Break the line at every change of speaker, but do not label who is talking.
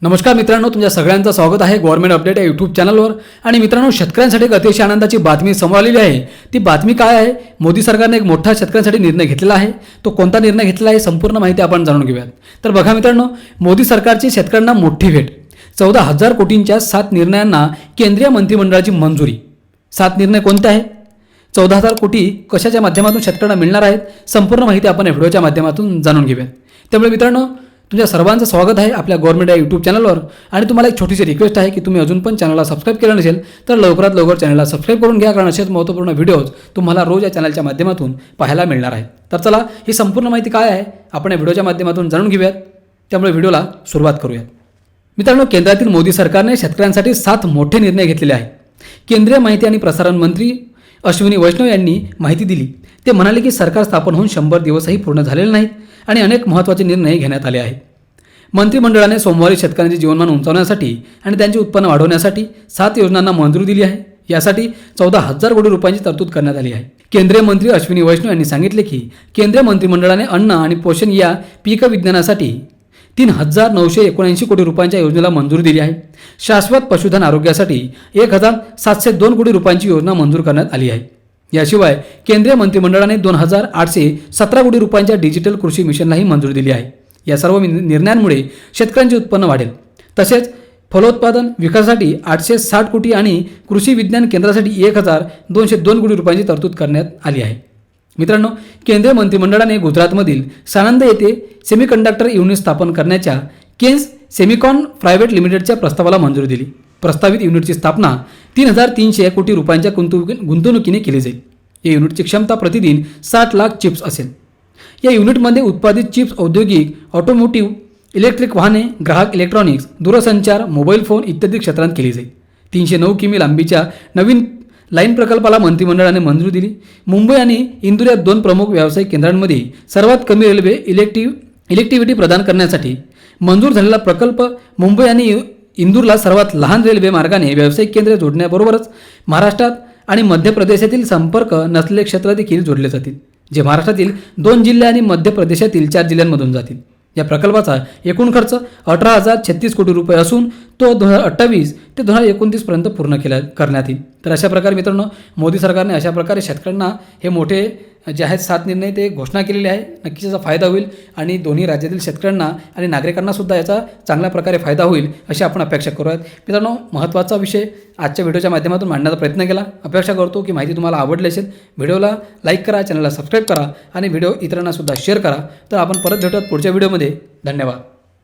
नमस्कार मित्रांनो, तुमच्या सगळ्यांचं स्वागत आहे गव्हर्नमेंट अपडेट या यूट्यूब चॅनलवर। आणि मित्रांनो, शेतकऱ्यांसाठी एक अतिशय आनंदाची बातमी समोर आलेली आहे। ती बातमी काय आहे? मोदी सरकारने एक मोठा शेतकऱ्यांसाठी निर्णय घेतलेला आहे। तो कोणता निर्णय घेतलेला आहे संपूर्ण माहिती आपण जाणून घेऊयात। तर बघा मित्रांनो, मोदी सरकारची शेतकऱ्यांना मोठी भेट। 14,000 कोटींच्या 7 निर्णयांना केंद्रीय मंत्रिमंडळाची मंजुरी। 7 निर्णय कोणते आहेत? 14,000 कोटी कशाच्या माध्यमातून शेतकऱ्यांना मिळणार आहेत? संपूर्ण माहिती आपण या व्हिडिओच्या माध्यमातून जाणून घेऊयात। त्यामुळे मित्रांनो, तुमच्या सर्वांचं स्वागत आहे आपल्या गव्हर्नमेंट या यूट्यूब चॅनलवर। आणि तुम्हाला एक छोटीशी रिक्वेस्ट आहे की तुम्ही अजून पण चॅनलला सबस्क्राईब केलं नसेल तर लवकरात लवकर चॅनलला सबस्क्राईब करून घ्या, कारण असेच महत्त्वपूर्ण व्हिडिओज तुम्हाला रोज या चॅनलच्या माध्यमातून पाहायला मिळणार आहेत। तर चला, ही संपूर्ण माहिती काय आहे आपण या व्हिडिओच्या माध्यमातून जाणून घेऊयात। त्यामुळे व्हिडिओला सुरुवात करूयात। मित्रांनो, केंद्रातील मोदी सरकारने शेतकऱ्यांसाठी 7 मोठे निर्णय घेतलेले आहेत। केंद्रीय माहिती आणि प्रसारण मंत्री अश्विनी वैष्णव यांनी माहिती दिली। ते म्हणाले की सरकार स्थापन होऊन 100 दिवसही पूर्ण झालेले नाहीत आणि अनेक महत्त्वाचे निर्णय घेण्यात आले आहेत। मंत्रिमंडळाने सोमवारी शेतकऱ्यांचे जीवनमान उंचावण्यासाठी आणि त्यांचे उत्पन्न वाढवण्यासाठी 7 योजनांना मंजुरी दिली आहे। यासाठी 14,000 कोटी रुपयांची तरतूद करण्यात आली आहे। केंद्रीय मंत्री अश्विनी वैष्णव यांनी सांगितले की केंद्रीय मंत्रिमंडळाने अन्न आणि पोषण या पीक विज्ञानासाठी 3,979 कोटी रुपयांच्या योजनेला मंजुरी दिली आहे। शाश्वत पशुधन आरोग्यासाठी 1,702 कोटी रुपयांची योजना मंजूर करण्यात आली आहे। याशिवाय केंद्रीय मंत्रिमंडळाने 2,817 कोटी रुपयांच्या डिजिटल कृषी मिशनलाही मंजुरी दिली आहे। या सर्व निर्णयांमुळे शेतकऱ्यांचे उत्पन्न वाढेल। तसेच फलोत्पादन विकासासाठी 860 कोटी आणि कृषी विज्ञान केंद्रासाठी 1,202 कोटी रुपयांची तरतूद करण्यात आली आहे। मित्रांनो, केंद्रीय मंत्रिमंडळाने गुजरातमधील सानंद येथे सेमीकंडक्टर युनिट स्थापन करण्याच्या केन्स सेमिकॉन प्रायव्हेट लिमिटेडच्या प्रस्तावाला मंजुरी दिली। प्रस्तावित युनिटची स्थापना 3,300 कोटी रुपयांच्या गुंतवणुकीने केली जाईल। या युनिटची क्षमता प्रतिदिन 60 लाख चिप्स असेल। या युनिटमध्ये उत्पादित चिप्स औद्योगिक, ऑटोमोटिव्ह, इलेक्ट्रिक वाहने, ग्राहक इलेक्ट्रॉनिक्स, दूरसंचार, मोबाईल फोन इत्यादी क्षेत्रात केली जाईल। 309 किमी लांबीच्या नवीन लाईन प्रकल्पाला मंत्रिमंडळाने मंजुरी दिली। मुंबई आणि इंदूर या 2 प्रमुख व्यावसायिक केंद्रांमध्ये सर्वात कमी रेल्वे इलेक्टिव्हिटी प्रदान करण्यासाठी मंजूर झालेला प्रकल्प मुंबई आणि इंदूरला सर्वात लहान रेल्वे मार्गाने व्यावसायिक केंद्रे जोडण्याबरोबरच महाराष्ट्रात आणि मध्य प्रदेशातील संपर्क नसलेले क्षेत्र देखील जोडले जातील, जे महाराष्ट्रातील 2 जिल्हे आणि मध्य प्रदेशातील 4 जिल्ह्यांमधून जातील। या प्रकल्पाचा एकूण खर्च 18,036 कोटी रुपये असून तो 2028 ते 2029 पर्यंत पूर्ण करण्यात येईल। तर अशा प्रकारे मित्रांनो, मोदी सरकारने अशा प्रकारे शेतकऱ्यांना हे मोठे जे आहेत 7 निर्णय ते घोषणा केलेले आहे। नक्कीच याचा फायदा होईल आणि दोन्ही राज्यातील शेतकऱ्यांना आणि नागरिकांना सुद्धा याचा चांगल्या प्रकारे फायदा होईल अशी आपण अपेक्षा करूयात। मित्रांनो, महत्त्वाचा विषय आजच्या व्हिडिओच्या माध्यमातून मांडण्याचा प्रयत्न केला। अपेक्षा करतो की माहिती तुम्हाला आवडली असेल। व्हिडिओला लाईक करा, चॅनलला सबस्क्राईब करा आणि व्हिडिओ इतरांना सुद्धा शेअर करा। तर आपण परत भेटूयात पुढच्या व्हिडिओमध्ये। धन्यवाद।